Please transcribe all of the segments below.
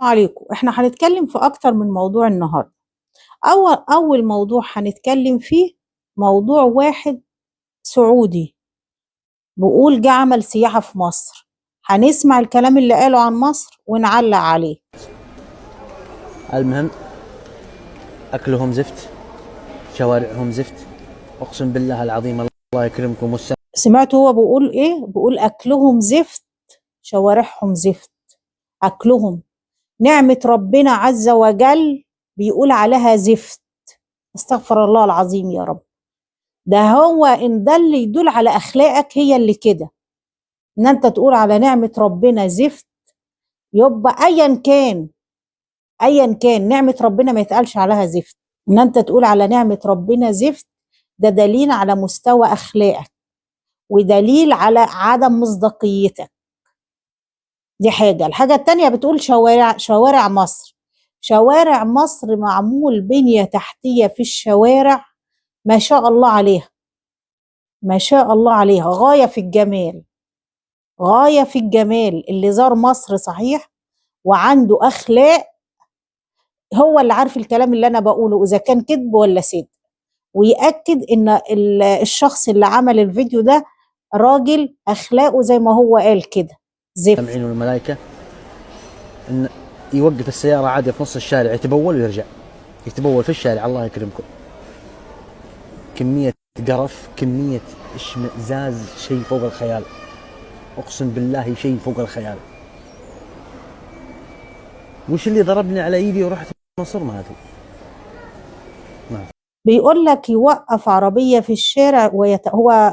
عليكم. احنا هنتكلم في اكتر من موضوع النهارده. اول موضوع هنتكلم فيه موضوع واحد سعودي بيقول جه عمل سياحة في مصر. هنسمع الكلام اللي قاله عن مصر ونعلق عليه. المهم أكلهم زفت، شوارعهم زفت، أقسم بالله العظيم. الله يكرمكم سمعت هو بيقول ايه؟ بيقول اكلهم زفت، شوارعهم زفت. اكلهم نعمة ربنا عز وجل بيقول عليها زفت. استغفر الله العظيم يا رب. ده هو ان ده اللي يدل على اخلاقك هي اللي كده، ان انت تقول على نعمة ربنا زفت. يبقى ايا كان نعمة ربنا ما يتقالش عليها زفت. ان انت تقول على نعمة ربنا زفت ده دليل على مستوى اخلاقك ودليل على عدم مصداقيتك. دي حاجة. الحاجة التانية بتقول شوارع مصر. شوارع مصر معمول بنية تحتية في الشوارع ما شاء الله عليها، ما شاء الله عليها، غاية في الجمال، غاية في الجمال. اللي زار مصر صحيح وعنده أخلاق هو اللي عارف الكلام اللي أنا بقوله إذا كان كذب ولا صدق، ويأكد إن الشخص اللي عمل الفيديو ده راجل أخلاقه زي ما هو قال كده زفت. سامعين الملائكة إن يوقف السيارة عادي في نص الشارع، يتبول ويرجع، يتبول في الشارع. الله يكرمكم. كمية قرف، كمية اشمئزاز، شيء فوق الخيال. أقسم بالله شيء فوق الخيال. وش اللي ضربني على ايدي ورحت مصر؟ ما ادري. بيقول لك يوقف عربية في الشارع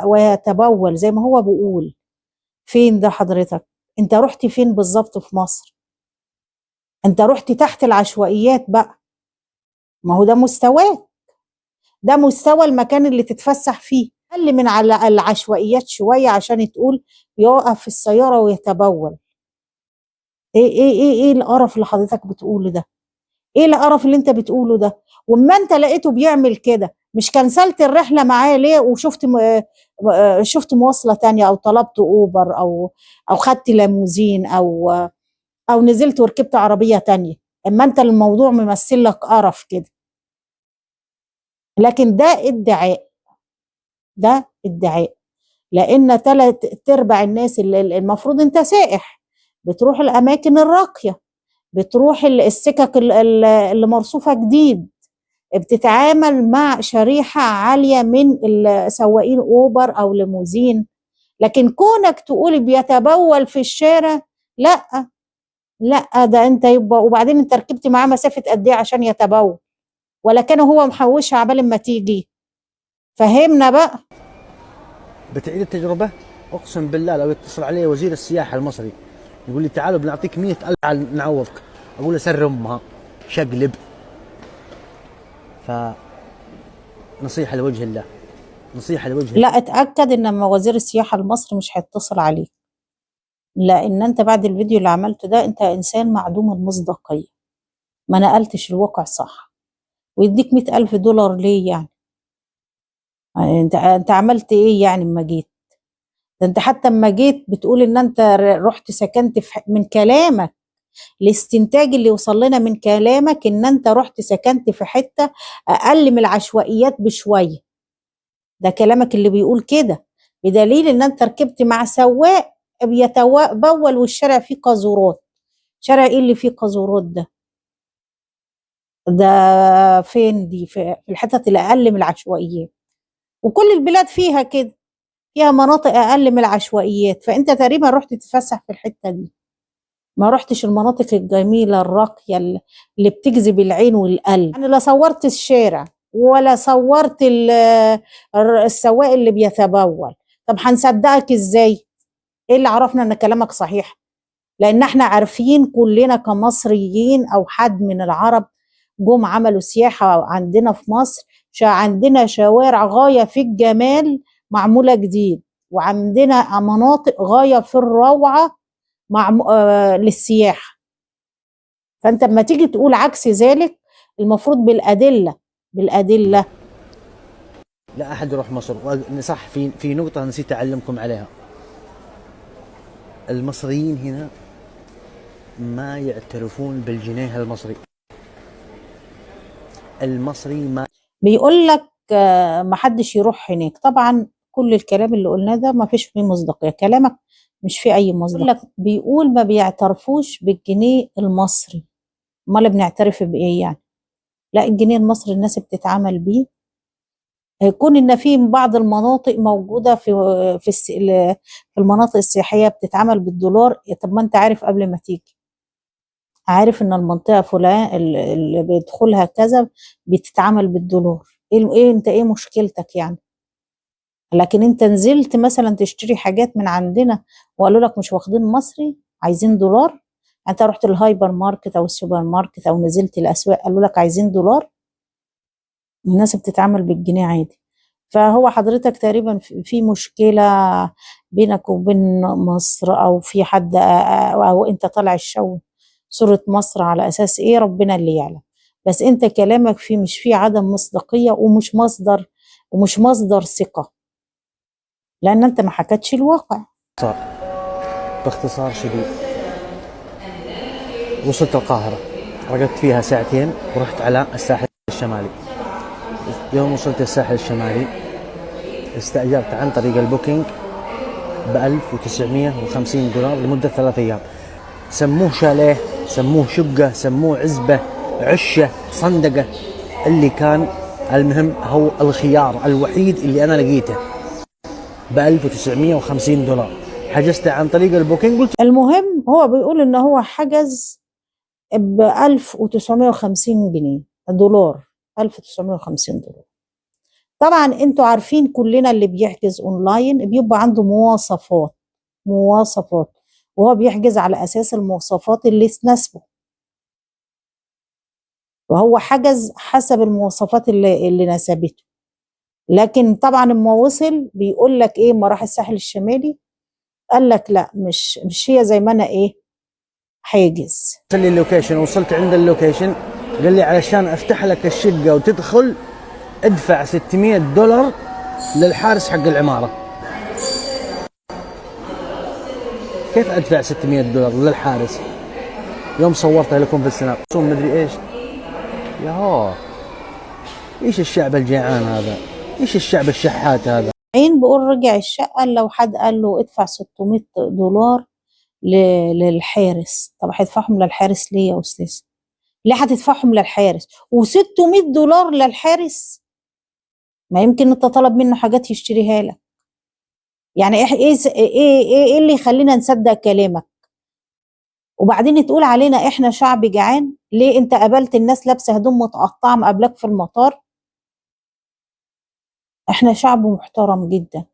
ويتبول زي ما هو بيقول. فين ده حضرتك؟ انت رحت فين بالظبط في مصر؟ انت رحت تحت العشوائيات بقى. ما هو ده مستواك، ده مستوى المكان اللي تتفسح فيه. قل من على العشوائيات شوية عشان تقول يوقف في السيارة ويتبول. ايه القرف اللي حضرتك بتقوله ده؟ ايه القرف اللي انت بتقوله ده؟ وما انت لقيته بيعمل كده مش كنسلت الرحلة معاه ليه وشفت شفت مواصلة تانية او طلبت اوبر او خدت ليموزين او نزلت وركبت عربية تانية؟ اما انت الموضوع ممثل لك قرف كده. لكن ده ادعاء، ده ادعاء. لان 3/4 الناس اللي المفروض انت سائح بتروح الاماكن الراقية، بتروح السكك اللي مرصوفة جديد، بتتعامل مع شريحة عالية من سواقين اوبر او ليموزين. لكن كونك تقول بيتبول في الشارع، لا لا، ده انت يبقى. وبعدين انت ركبت معاه مسافة قد ايه عشان يتبول؟ ولا كان هو محوشها عبال ما تيجي؟ فهمنا بقى. بتعيد التجربة. اقسم بالله لو يتصل علي وزير السياحة المصري يقول لي تعالوا بنعطيك 100,000 نعوضك، اقول له سر امها شقلب. فنصيحة لوجه الله، نصيحة لوجه الله. لا، اتأكد ان لما وزير السياحة المصري مش هيتصل عليك، لان انت بعد الفيديو اللي عملته ده انت انسان معدوم المصداقية، ما نقلتش الواقع صح. ويديك 100,000 دولار ليه يعني؟ انت عملت ايه يعني اما جيت؟ ده انت حتى اما جيت بتقول ان انت رحت سكنت من كلامك، الاستنتاج اللي وصل لنا من كلامك ان انت رحت سكنت في حتة اقل من العشوائيات بشوية. ده كلامك اللي بيقول كده، بدليل ان انت ركبت مع سواق بيتبول والشارع فيه قاذورات. شارع ايه اللي فيه قاذورات ده؟ ده فين دي؟ في الحتت اللي اقل من العشوائيات، وكل البلاد فيها كده، فيها مناطق اقل من العشوائيات. فانت تقريبا رحت تتفسح في الحتة دي، ما رحتش المناطق الجميلة الراقية اللي بتجذب العين والقلب. يعني لا صورت الشارع ولا صورت السواق اللي بيتبول. طب هنصدقك ازاي؟ ايه اللي عرفنا ان كلامك صحيح؟ لان احنا عارفين كلنا كمصريين او حد من العرب جم عملوا سياحة عندنا في مصر، عندنا شوارع غاية في الجمال معمولة جديد، وعندنا مناطق غاية في الروعة للسياحة. فأنت لما تيجي تقول عكس ذلك المفروض بالأدلة، بالأدلة. لا أحد يروح مصر. صح، في نقطة نسيت أعلمكم عليها. المصريين هنا ما يعترفون بالجنيه المصري. المصري ما بيقول لك ما حدش يروح هناك. طبعا كل الكلام اللي قلناه ده ما فيش فيه مصداقية، كلامك مش فيه أي مصداقية. بيقول ما بيعترفوش بالجنيه المصري. امال بنعترف بإيه يعني؟ لا، الجنيه المصري الناس بتتعامل بيه. يكون ان في بعض المناطق موجوده في المناطق السياحيه بتتعامل بالدولار. طب ما انت عارف قبل ما تيجي، عارف ان المنطقه فلان اللي بيدخلها كذا بتتعامل بالدولار. ايه انت ايه مشكلتك يعني؟ لكن انت نزلت مثلا تشتري حاجات من عندنا وقالوا لك مش واخدين مصري، عايزين دولار. انت رحت الهايبر ماركت او السوبر ماركت او نزلت الاسواق قالوا لك عايزين دولار. الناس بتتعامل بالجنيه عادي. فهو حضرتك تقريبا في مشكلة بينك وبين مصر، او في حد او انت طالع الشو صورة مصر على اساس ايه؟ ربنا اللي يعلم. بس انت كلامك فيه مش فيه عدم مصداقية ومش مصدر ثقة، لان انت ما حكتش الواقع. صار. باختصار شديد، وصلت القاهرة، رقدت فيها ساعتين ورحت على الساحل الشمالي. يوم وصلت الساحل الشمالي استأجرت عن طريق البوكينج $1950 لمدة 3 أيام. سموه شاليه، سموه شقة، سموه عزبة، عشة، صندقة، اللي كان المهم هو الخيار الوحيد اللي أنا لقيته $1950. حجزته عن طريق البوكينج. قلت المهم هو بيقول ان هو حجز ب1950 جنيه دولار، $1950. طبعا انتوا عارفين كلنا اللي بيحجز اونلاين بيبقى عنده مواصفات، وهو بيحجز على اساس المواصفات اللي تناسبه، وهو حجز حسب المواصفات اللي ناسبته. لكن طبعا لما وصل بيقول لك ايه؟ ما راح الساحل الشمالي قال لك لا، مش هي زي ما انا ايه حاجز. لي اللوكيشن، وصلت عند اللوكيشن قال لي علشان افتح لك الشقة وتدخل ادفع $600 للحارس حق العمارة. كيف ادفع $600 للحارس؟ يوم صورتها لكم في السناب مدري ايش. يا هو ايش الشعب الجيعان هذا؟ ايش الشعب الشحات هذا؟ بيقول رجع الشقة لو حد قال له ادفع $600 للحارس. طب هيدفعهم للحارس ليه يا استاذ؟ ليه هتدفعهم للحارس $600 للحارس؟ ما يمكن انت طلب منه حاجات يشتريها لك. يعني ايه اللي يخلينا نصدق كلامك؟ وبعدين تقول علينا احنا شعب جعان؟ ليه انت قابلت الناس لابسه هدوم متقطعه مقابلك في المطار؟ احنا شعب محترم جدا،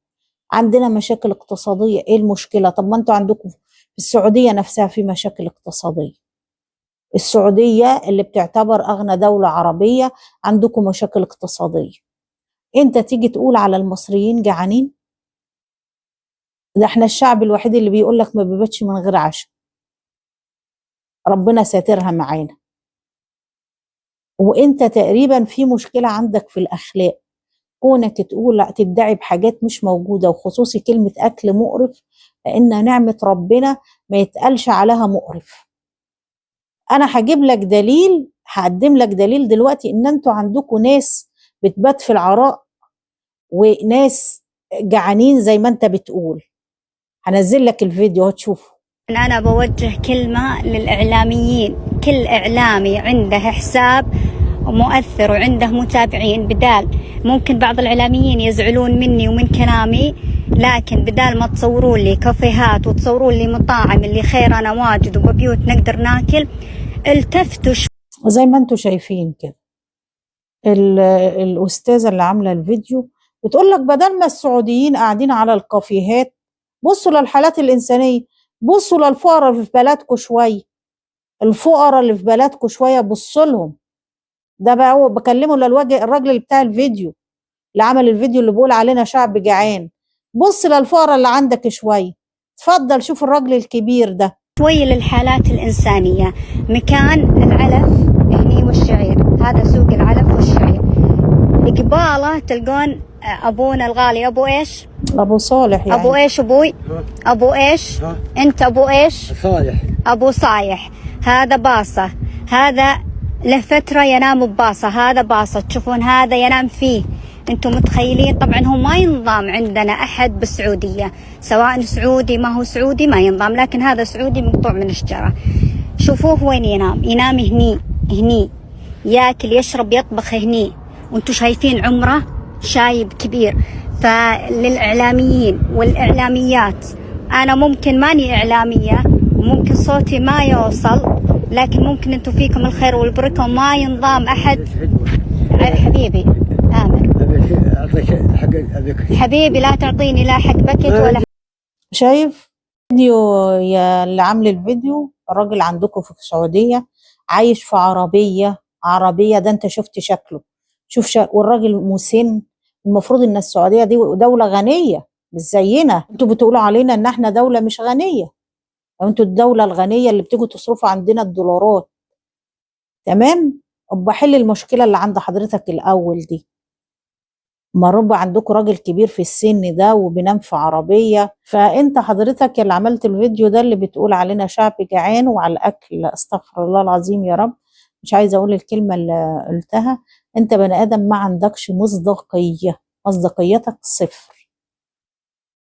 عندنا مشاكل اقتصاديه. ايه المشكله؟ طب ما انتوا عندكم في السعوديه نفسها في مشاكل اقتصاديه. السعوديه اللي بتعتبر اغنى دوله عربيه عندكم مشاكل اقتصاديه. انت تيجي تقول على المصريين جعانين؟ ده احنا الشعب الوحيد اللي بيقول لك ما بيباتش من غير عشاء. ربنا ساترها معانا. وانت تقريبا في مشكله عندك في الاخلاق، كونك تقول لا تدعي بحاجات مش موجوده، وخصوصي كلمه اكل مقرف، لان نعمه ربنا ما يتقالش عليها مقرف. انا هجيب لك دليل، هقدم لك دليل دلوقتي ان انتوا عندكم ناس بتبات في العراء وناس جعانين زي ما انت بتقول. هنزل لك الفيديو هتشوفه. أنا بوجه كلمة للإعلاميين، كل إعلامي عنده حساب مؤثر وعنده متابعين، بدال ممكن بعض الإعلاميين يزعلون مني ومن كلامي، لكن بدال ما تصورون لي كافيهات وتصورون لي مطاعم اللي خيرنا واجد وببيوت نقدر ناكل، التفتوا زي ما انتوا شايفين كده. الأستاذة اللي عاملة الفيديو بتقول لك بدل ما السعوديين قاعدين على الكافيهات، بصوا للحالات الإنسانية، بصوا للفقراء اللي في بلدكم شوية، الفقراء اللي في بلدكم شوية بصوا لهم. ده بقى هو بكلمه للوجه الراجل اللي بتاع الفيديو اللي عمل الفيديو اللي بيقول علينا شعب جعان. بص للفقراء اللي عندك شوية. اتفضل شوف الراجل الكبير ده. شوي للحالات الإنسانية. مكان العلف هني والشعير، هذا سوق العلف والشعير. قباله تلقون أبونا الغالي أبو إيش؟ أبو صالح يعني. أبو إيش أبوي؟ أبو إيش؟ أنت أبو إيش؟ صالح. أبو صايح، هذا باصة، هذا له فترة ينام بباصة، هذا باصة، تشوفون هذا ينام فيه. انتم متخيلين؟ طبعا هو ما ينضام عندنا أحد بالسعودية، سواء سعودي ما هو سعودي ما ينضام، لكن هذا سعودي مقطوع من الشجرة. شوفوه وين ينام، ينام هني هني، ياكل يشرب يطبخ هني، وانتم شايفين عمره شايب كبير. فللإعلاميين والإعلاميات، أنا ممكن ماني إعلامية وممكن صوتي ما يوصل، لكن ممكن انتم فيكم الخير والبركة وما ينضام أحد. حبيبي آمن، حبيبي لا تعطيني لا حق بكت ولا. شايف فيديو يا اللي عامل الفيديو؟ الراجل عندكم في السعودية عايش في عربية ده انت شفت شكله، شوف والراجل مسن. المفروض ان السعودية دي دولة غنية مش زينا، انتوا بتقولوا علينا ان احنا دولة مش غنية، انتوا الدولة الغنية اللي بتيجوا تصرفوا عندنا الدولارات. تمام، ابقى حل المشكلة اللي عند حضرتك الاول دي. ما ربع عندكم راجل كبير في السن ده وبينام في عربية، فانت حضرتك اللي عملت الفيديو ده اللي بتقول علينا شعب جعان وعلى الاكل، استغفر الله العظيم يا رب، مش عايزة اقول الكلمة اللي قلتها. انت بني ادم ما عندكش مصداقية، مصداقيتك صفر.